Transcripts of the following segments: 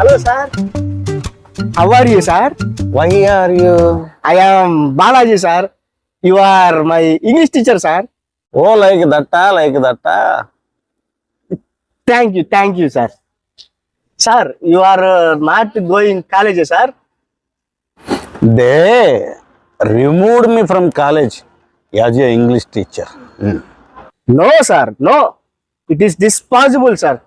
Hello, sir. How are you, sir? Why are you? I am Balaji, sir. You are my English teacher, sir. Oh, like that. Thank you, sir. Sir, you are not going college, sir. They removed me from college as a English teacher. No, sir. No. It is this possible, sir.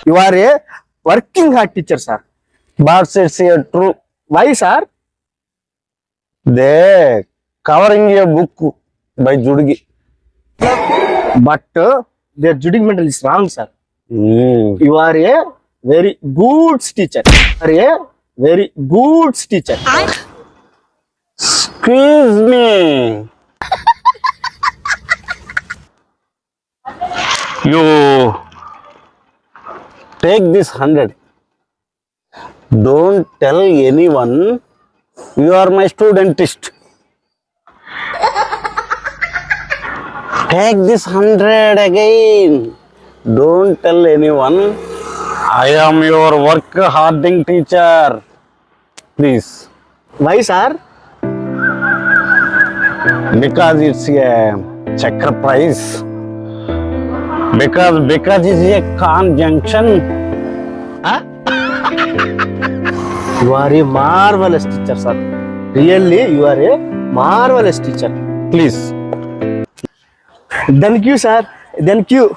You are a working hard teacher, sir. But it's a true. Why, sir? They covering a book by Judgi. But their judgment is wrong, sir. Hmm. You are a very good teacher. You are a very good teacher. Excuse me. You take this 100. Don't tell anyone you are my studentist. Take this 100 again. Don't tell anyone I am your work harding teacher. Please. Why, sir? Because it's a checker price. Because it's a conjunction. Huh? You are a marvelous teacher, sir. Really, you are a marvelous teacher. Please. Thank you, sir. Thank you.